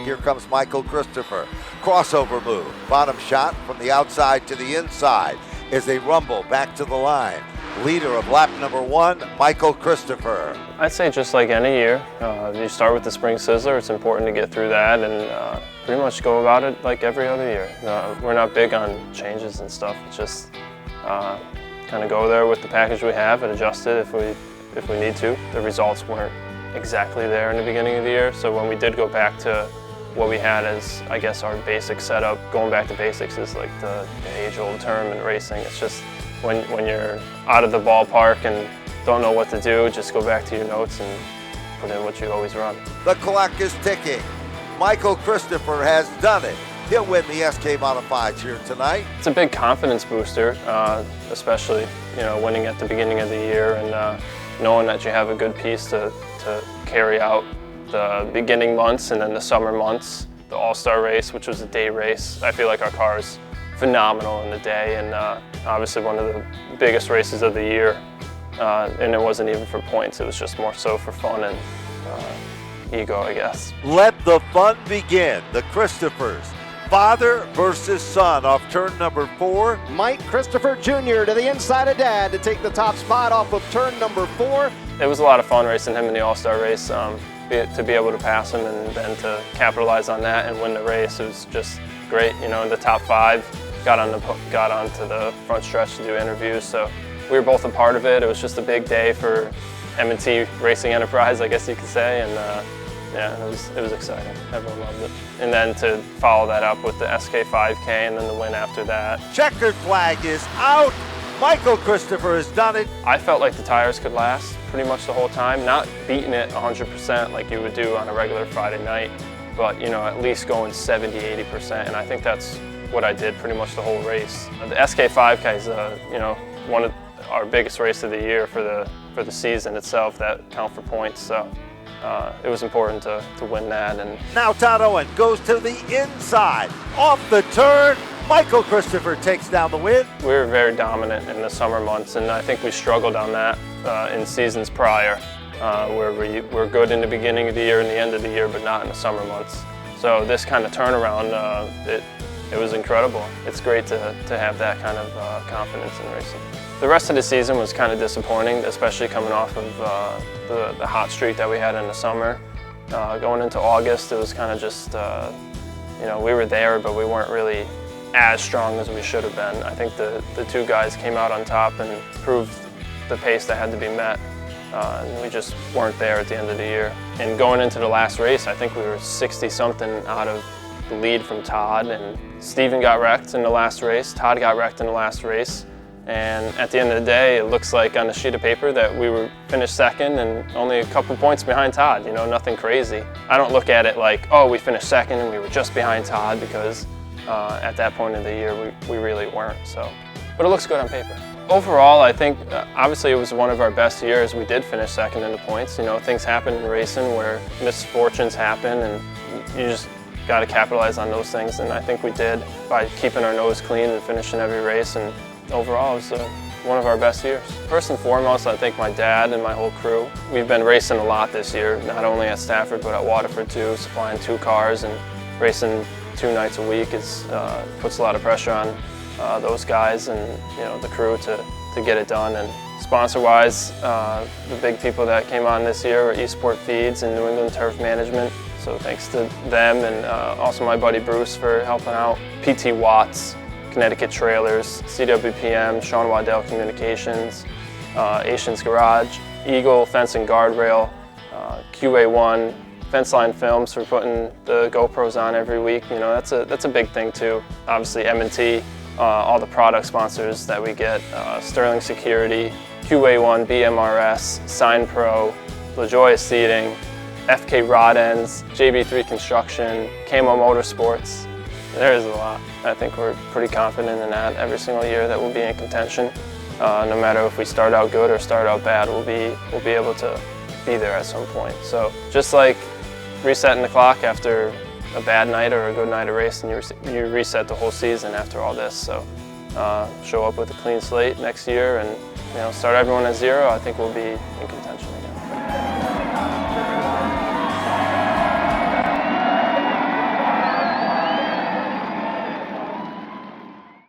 Here comes Michael Christopher. Crossover move. Bottom shot from the outside to the inside as they rumble back to the line. Leader of lap number 1, Michael Christopher. I'd say just like any year, you start with the spring sizzler. It's important to get through that and pretty much go about it like every other year. We're not big on changes and stuff. It's just kind of go there with the package we have and adjust it if we need to. The results weren't exactly there in the beginning of the year, so when we did go back to what we had as, I guess, our basic setup, going back to basics is like the age-old term in racing. It's just when you're out of the ballpark and don't know what to do, just go back to your notes and put in what you always run. The clock is ticking. Michael Christopher has done it. He'll win the SK Modifieds here tonight. It's a big confidence booster, especially winning at the beginning of the year and knowing that you have a good piece to carry out the beginning months and then the summer months. The All-Star race, which was a day race, I feel like our car is phenomenal in the day and obviously one of the biggest races of the year. And it wasn't even for points, it was just more so for fun and ego, I guess. Let the fun begin. The Christophers, father versus son off turn number 4. Mike Christopher Jr. to the inside of Dad to take the top spot off of turn number 4. It was a lot of fun racing him in the All-Star race. To be able to pass him and then to capitalize on that and win the race, it was just great. In the top 5, got onto the front stretch to do interviews, so we were both a part of it. It was just a big day for M&T Racing Enterprise, I guess you could say, and yeah, it was exciting. Everyone loved it. And then to follow that up with the SK 5K and then the win after that. Checkered flag is out. Michael Christopher has done it. I felt like the tires could last pretty much the whole time, not beating it 100% like you would do on a regular Friday night, but at least going 70, 80%, and I think that's what I did pretty much the whole race. The SK 5K is one of our biggest race of the year for the season itself that count for points, so it was important to win that. And now Todd Owen goes to the inside, off the turn. Michael Christopher takes down the win. We were very dominant in the summer months, and I think we struggled on that in seasons prior, where we were good in the beginning of the year and the end of the year, but not in the summer months. So this kind of turnaround, it was incredible. It's great to have that kind of confidence in racing. The rest of the season was kind of disappointing, especially coming off of the hot streak that we had in the summer. Going into August, it was kind of just, we were there, but we weren't really as strong as we should have been. I think the two guys came out on top and proved the pace that had to be met. And we just weren't there at the end of the year. And going into the last race, I think we were 60-something out of the lead from Todd, and Steven got wrecked in the last race, Todd got wrecked in the last race, and at the end of the day, it looks like on the sheet of paper that we were finished second and only a couple points behind Todd, nothing crazy. I don't look at it like, oh, we finished second and we were just behind Todd, because at that point in the year, we really weren't, so. But it looks good on paper. Overall, I think obviously it was one of our best years. We did finish second in the points. Things happen in racing where misfortunes happen, and you just got to capitalize on those things, and I think we did by keeping our nose clean and finishing every race, and overall it was one of our best years. First and foremost, I think my dad and my whole crew. We've been racing a lot this year, not only at Stafford but at Waterford too, supplying 2 cars and racing 2 nights a week. Puts a lot of pressure on those guys and the crew to get it done. And sponsor-wise, the big people that came on this year were Esport Feeds and New England Turf Management. So thanks to them, and also my buddy Bruce for helping out. PT Watts, Connecticut Trailers, CWPM, Sean Waddell Communications, Asians Garage, Eagle Fence and Guardrail, QA1, Fence Line Films for putting the GoPros on every week. That's a big thing too. Obviously M&T, all the product sponsors that we get, Sterling Security, QA1, BMRS, Sign Pro, LaJoya Seating, FK Rod Ends, JB3 Construction, Camo Motorsports. There is a lot. I think we're pretty confident in that every single year that we'll be in contention. No matter if we start out good or start out bad, we'll be able to be there at some point. So just like resetting the clock after a bad night or a good night of racing, you reset the whole season after all this. So show up with a clean slate next year and start everyone at zero, I think we'll be in contention again.